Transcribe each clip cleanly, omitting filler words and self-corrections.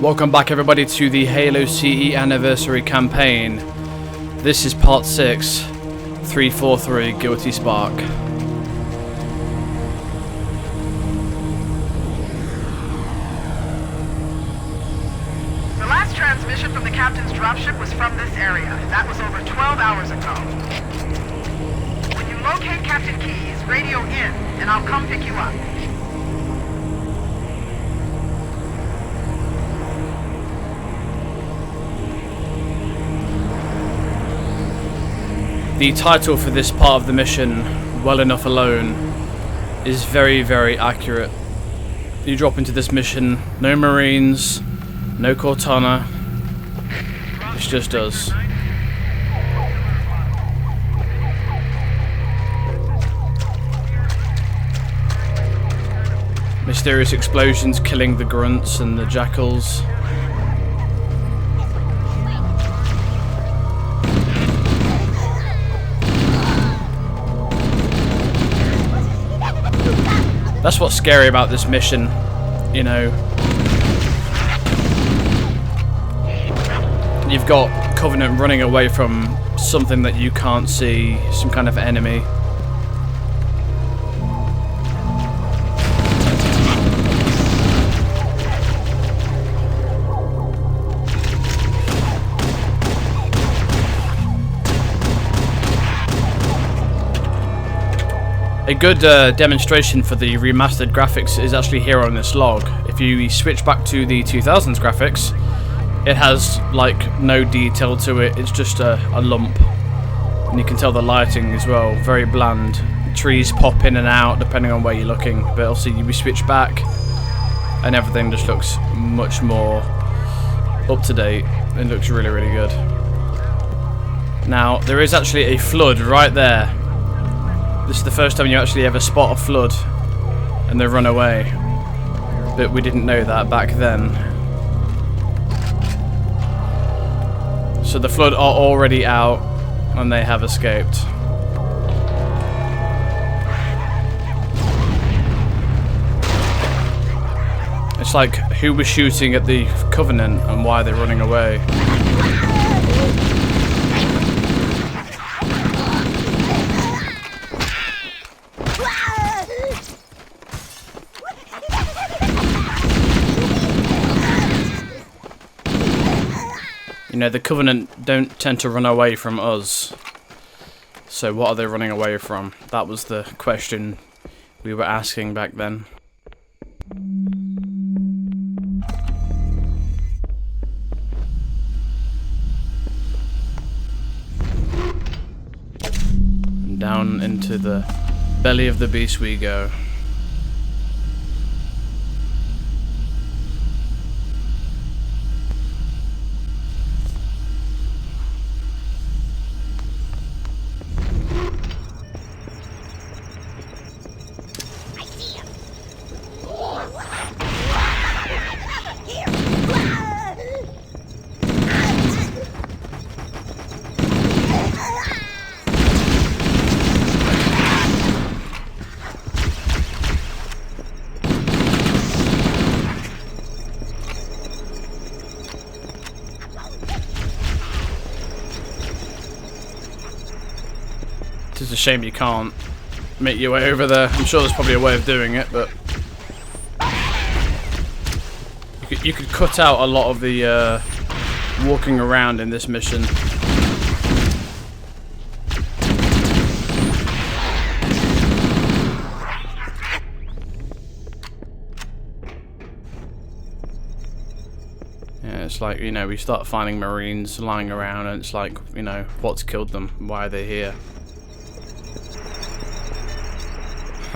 Welcome back everybody to the Halo CE Anniversary campaign. This is part 6, 343 Guilty Spark. The last transmission from the captain's dropship was from this area. That was over 12 hours ago. When you locate Captain Keyes, radio in, and I'll come pick you up. The title for this part of the mission, Well Enough Alone, is very, very accurate. You drop into this mission, no Marines, no Cortana, it's just us. Mysterious explosions killing the grunts and the jackals. That's what's scary about this mission, you know. You've got Covenant running away from something that you can't see, some kind of enemy. A good demonstration for the remastered graphics is actually here on this log. If you switch back to the 2000s graphics, it has like no detail to it, it's just a lump. And you can tell the lighting as well, very bland. Trees pop in and out depending on where you're looking, but obviously you switch back and everything just looks much more up to date. It looks really, really good. Now, there is actually a flood right there. This is the first time you actually ever spot a flood and they run away. But we didn't know that back then. So the flood are already out and they have escaped. It's like, who was shooting at the Covenant and why are they running away? You know, the Covenant don't tend to run away from us. So what are they running away from? That was the question we were asking back then. And down into the belly of the beast we go. It's a shame you can't make your way over there. I'm sure there's probably a way of doing it, but you could cut out a lot of the walking around in this mission. Yeah, it's like, you know, we start finding Marines lying around and it's like, you know, what's killed them? Why are they here?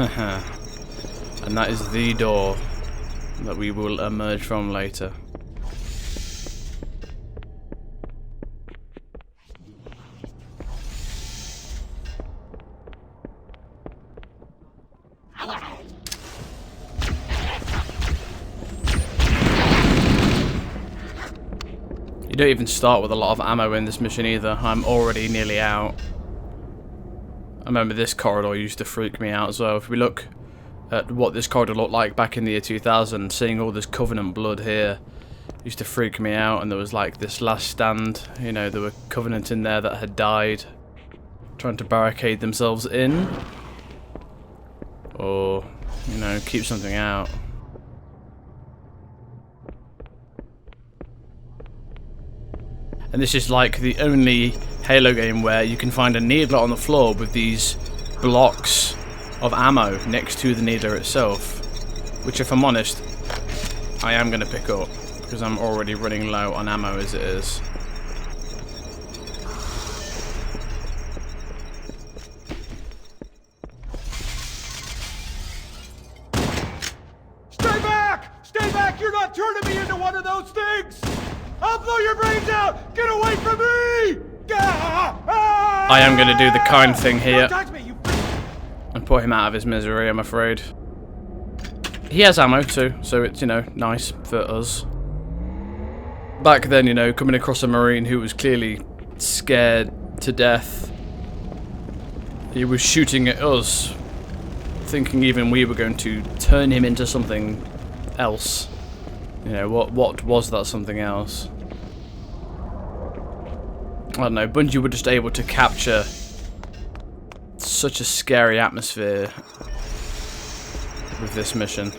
And that is the door that we will emerge from later. You don't even start with a lot of ammo in this mission either. I'm already nearly out. I remember this corridor used to freak me out as well. If we look at what this corridor looked like back in the year 2000, seeing all this Covenant blood here, Used to freak me out, and there was like this last stand, you know, there were Covenant in there that had died, trying to barricade themselves in, or, you know, keep something out. And this is like the only Halo game where you can find a needler on the floor with these blocks of ammo next to the needler itself, which, if I'm honest, I am going to pick up, because I'm already running low on ammo as it is. Stay back! Stay back! You're not turning me into one of those things! I'll blow your brains out! Get away from me! I am going to do the kind thing here and put him out of his misery, I'm afraid. He has ammo too, so it's, you know, nice for us. Back then, you know, coming across a Marine who was clearly scared to death, he was shooting at us, thinking even we were going to turn him into something else. You know, what was that something else? I don't know, Bungie were just able to capture such a scary atmosphere with this mission.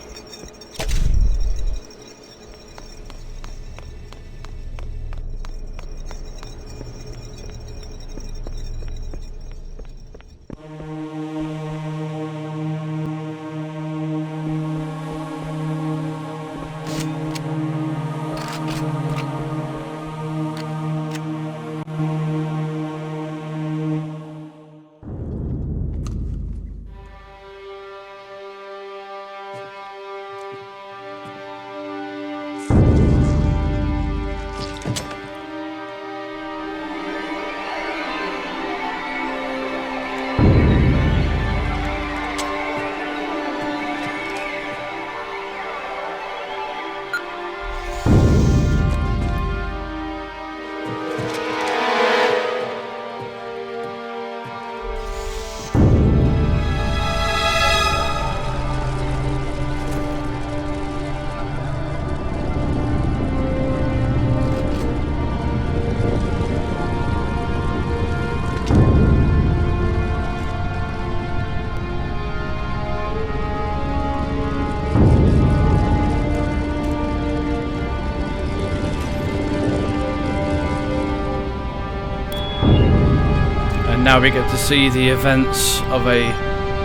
Now we get to see the events of a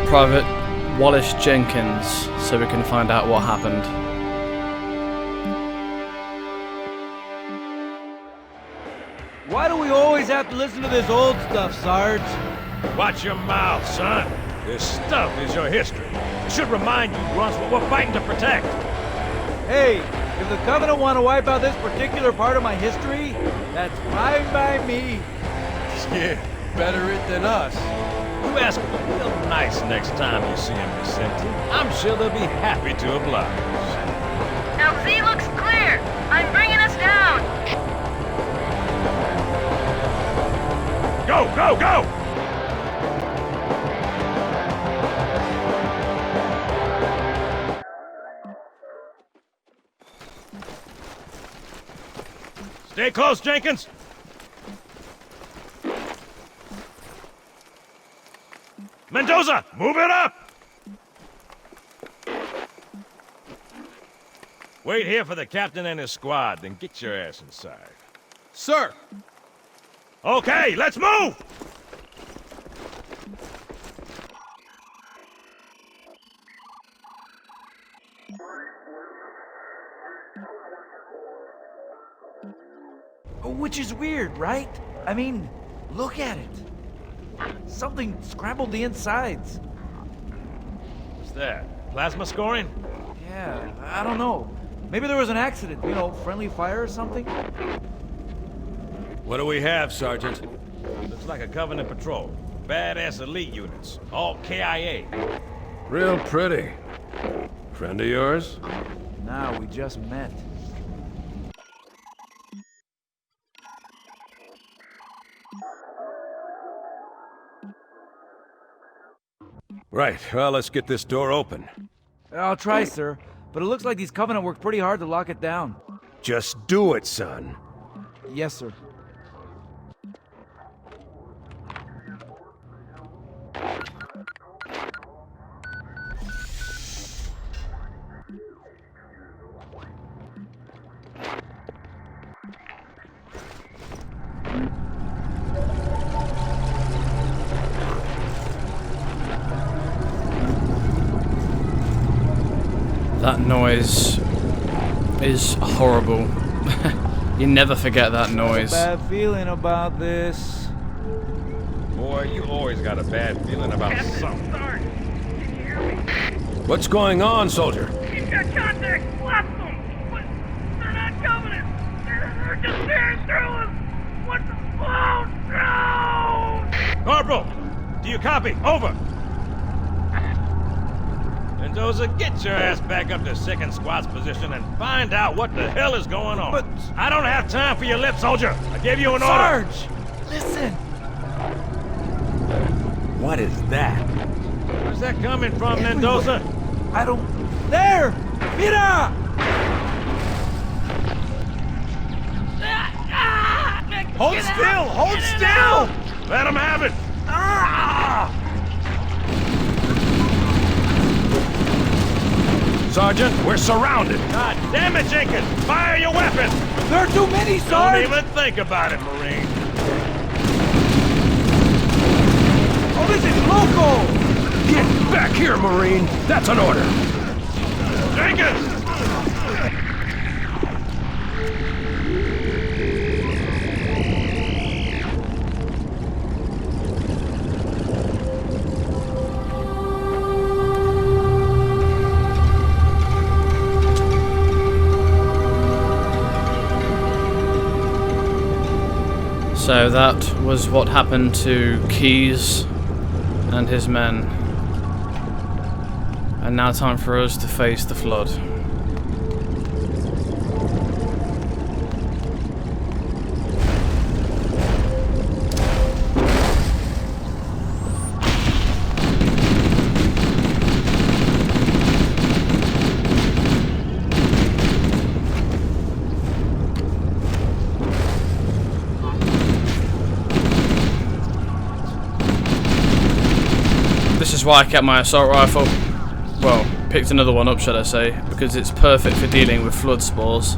Private Wallace Jenkins, so we can find out what happened. Why do we always have to listen to this old stuff, Sarge? Watch your mouth, son. This stuff is your history. It should remind you, Grunts, what we're fighting to protect. Hey, if the Covenant want to wipe out this particular part of my history, that's fine by me. Yeah, better it than us. You ask them real nice next time you see him, Vicente. I'm sure they'll be happy to oblige. LZ looks clear. I'm bringing us down. Go, go, go! Stay close, Jenkins! Mendoza, move it up! Wait here for the captain and his squad, then get your ass inside. Sir! Okay, let's move! Which is weird, right? I mean, look at it. Something scrambled the insides. What's that? Plasma scoring? Yeah, I don't know. Maybe there was an accident, you know, friendly fire or something? What do we have, Sergeant? Looks like a Covenant patrol. Badass elite units. All KIA. Real pretty. Friend of yours? Nah, we just met. Right, well, let's get this door open. I'll try, sir. But it looks like these Covenant worked pretty hard to lock it down. Just do it, son. Yes, sir. That noise is horrible. You never forget that noise. Bad feeling about this. Boy, you always got a bad feeling about something. Sarge, can you hear me? What's going on, soldier? He's got contact. Blast them. But they're not coming in. They're just tearing through us. What the? Oh, no! Corporal, do you copy? Over. Mendoza, get your ass back up to second squad's position and find out what the hell is going on. But- I don't have time for your lip, soldier. I gave you an order. Sarge! Listen! What is that? Where's that coming from, Mendoza? I don't... There! Mira! Hold still! Hold still! Let him have it. Sergeant, we're surrounded. God damn it, Jenkins! Fire your weapon! There are too many, Don't Sarge! even think about it, Marine. Oh, this is local! Get back here, Marine. That's an order. Jenkins! So that was what happened to Keyes and his men. And now time for us to face the flood. This is why I kept my assault rifle. Well, picked another one up, should I say, because it's perfect for dealing with flood spores.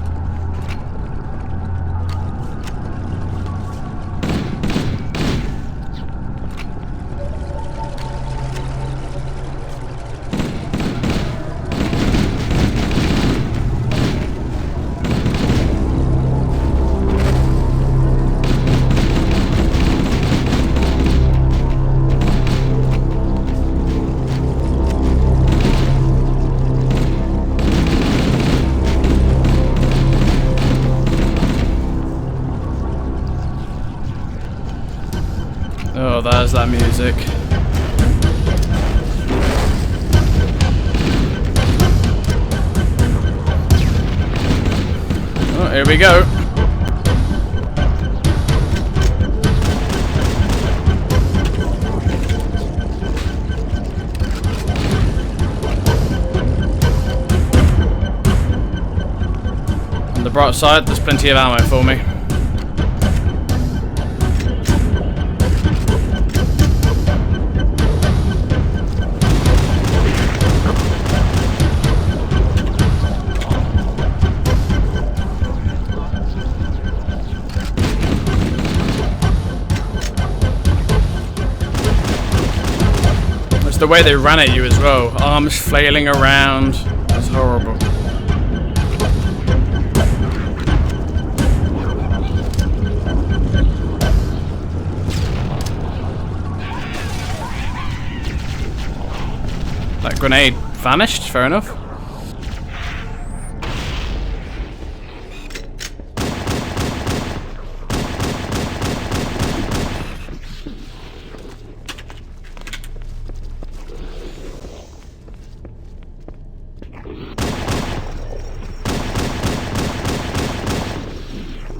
Oh, there's that music. Oh, here we go. On the bright side, there's plenty of ammo for me. The way they ran at you as well, arms flailing around, it's horrible. That grenade vanished, fair enough.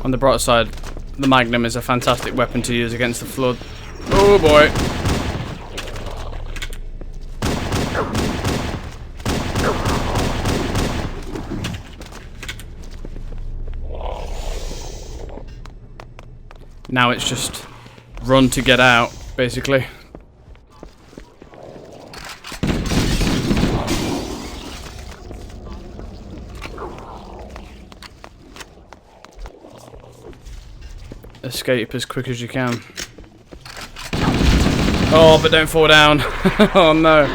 On the bright side, the Magnum is a fantastic weapon to use against the flood. Oh boy. Now it's just run to get out, basically. Escape as quick as you can. Oh, but don't fall down. Oh no.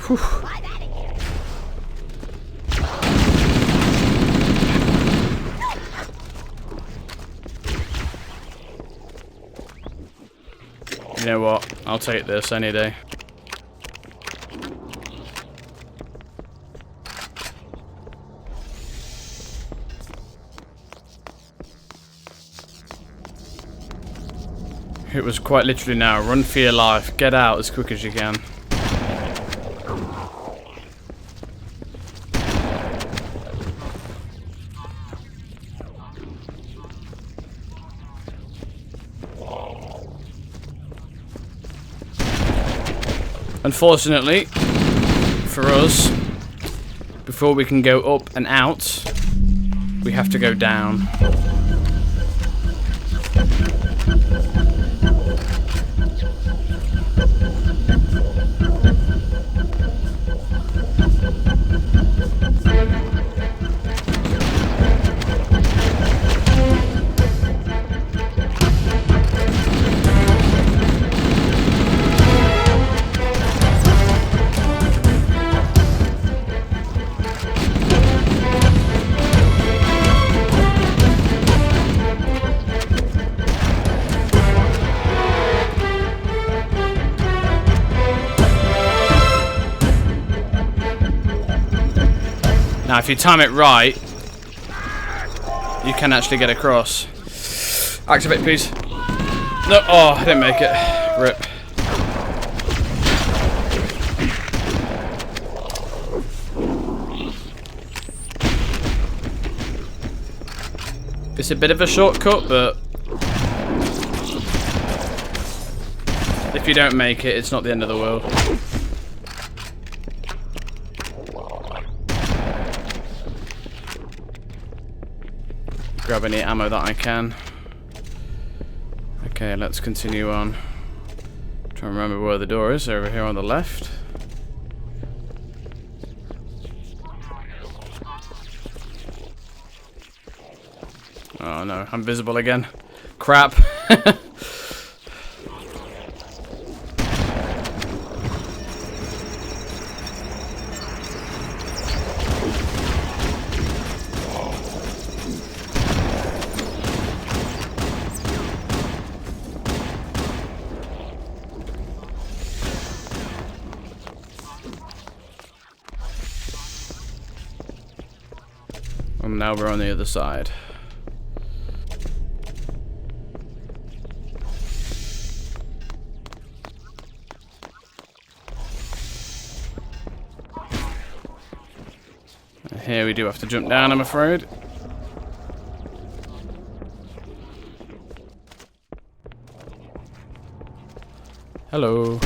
Whew. You know what? I'll take this any day. It was quite literally now. Run for your life. Get out as quick as you can. Unfortunately, for us, before we can go up and out, we have to go down. Now, if you time it right, you can actually get across. Activate, please. No, oh, I didn't make it. Rip. It's a bit of a shortcut, but if you don't make it, it's not the end of the world. Grab any ammo that I can. Okay, let's continue on. Try and remember where the door is. Over here on the left. Oh no, I'm visible again. Crap. And now we're on the other side. And here we do have to jump down, I'm afraid. Hello.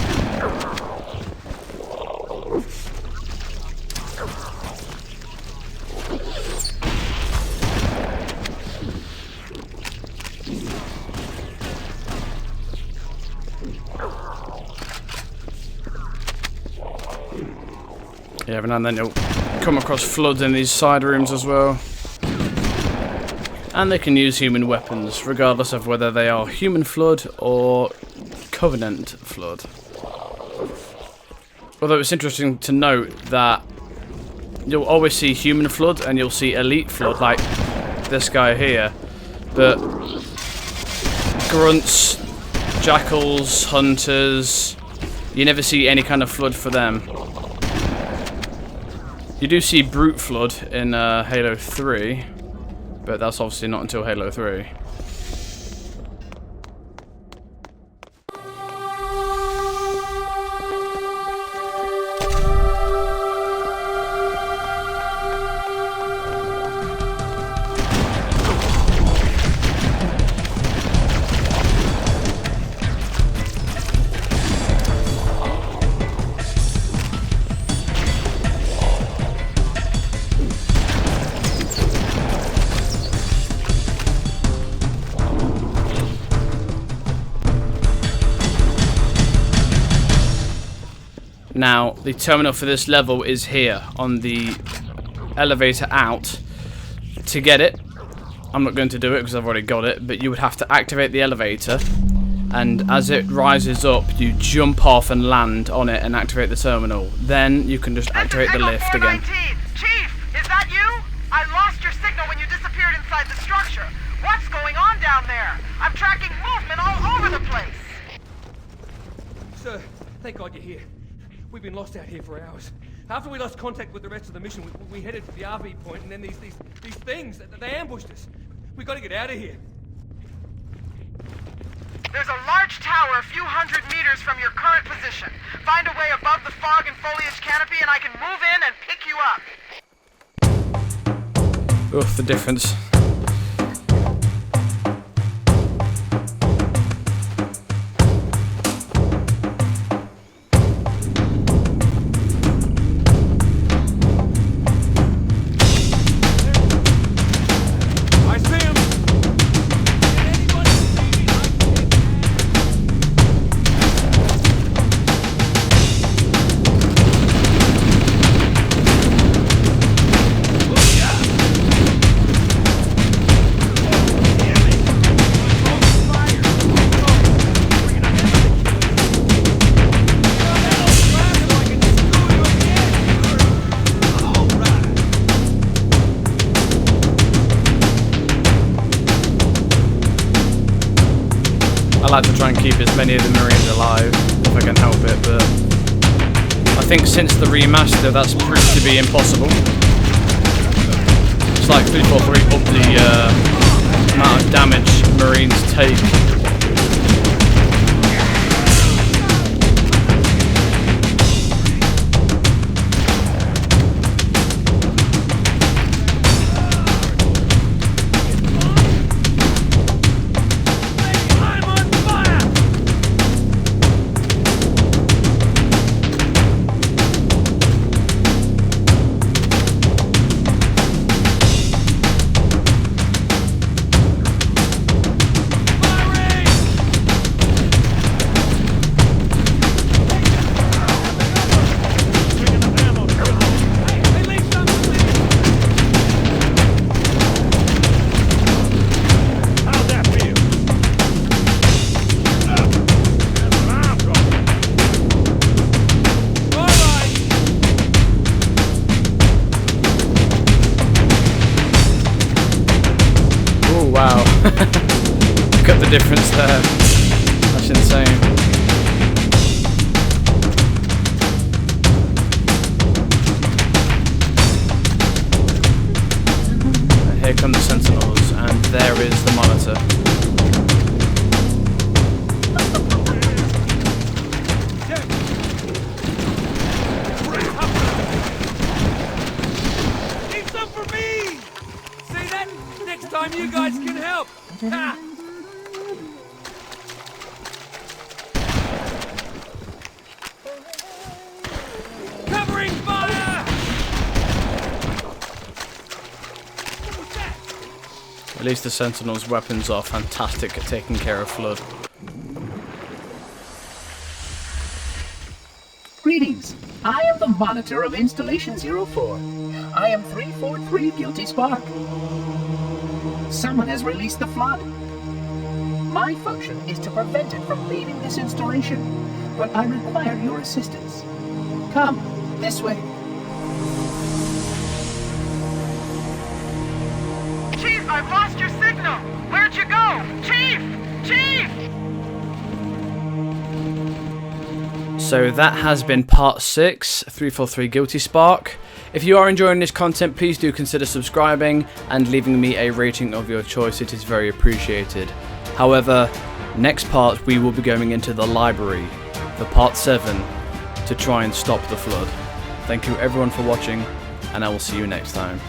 Yeah, every now and then you'll come across floods in these side rooms as well. And they can use human weapons, regardless of whether they are human flood or Covenant flood. Although it's interesting to note that you'll always see human flood and you'll see elite flood, like this guy here. But grunts, jackals, hunters, you never see any kind of flood for them. You do see brute flood in Halo 3, but that's obviously not until Halo 3. Now, the terminal for this level is here on the elevator out. To get it, I'm not going to do it because I've already got it, but you would have to activate the elevator, and as it rises up, you jump off and land on it and activate the terminal. Then you can just activate the lift again. Chief, is that you? I lost your signal when you disappeared inside the structure. What's going on down there? I'm tracking movement all over the place. Sir, thank God you're here. We've been lost out here for hours. After we lost contact with the rest of the mission, we headed for the RV point, and then these things, they ambushed us. We gotta get out of here. There's a large tower a few hundred meters from your current position. Find a way above the fog and foliage canopy, and I can move in and pick you up. Oof, the difference. I like to try and keep as many of the Marines alive if I can help it, but I think since the remaster that's proved to be impossible. It's like 343 up the amount of damage Marines take. Wow. Look at the difference there. That's insane. And here come the Sentinels, and there is the monitor. Need some for me! See that? Next time you guys can help! Ha! Covering fire! What was that? At least the Sentinels' weapons are fantastic at taking care of Flood. Greetings. I am the monitor of Installation 04. I am 343 Guilty Spark. Someone has released the Flood. My function is to prevent it from leaving this installation, but I require your assistance. Come, this way. Chief, I've lost your signal. Where'd you go? Chief! Chief! So that has been part 6, 343 Guilty Spark. If you are enjoying this content, please do consider subscribing and leaving me a rating of your choice. It is very appreciated. However, next part we will be going into the library for part 7 to try and stop the Flood. Thank you everyone for watching, and I will see you next time.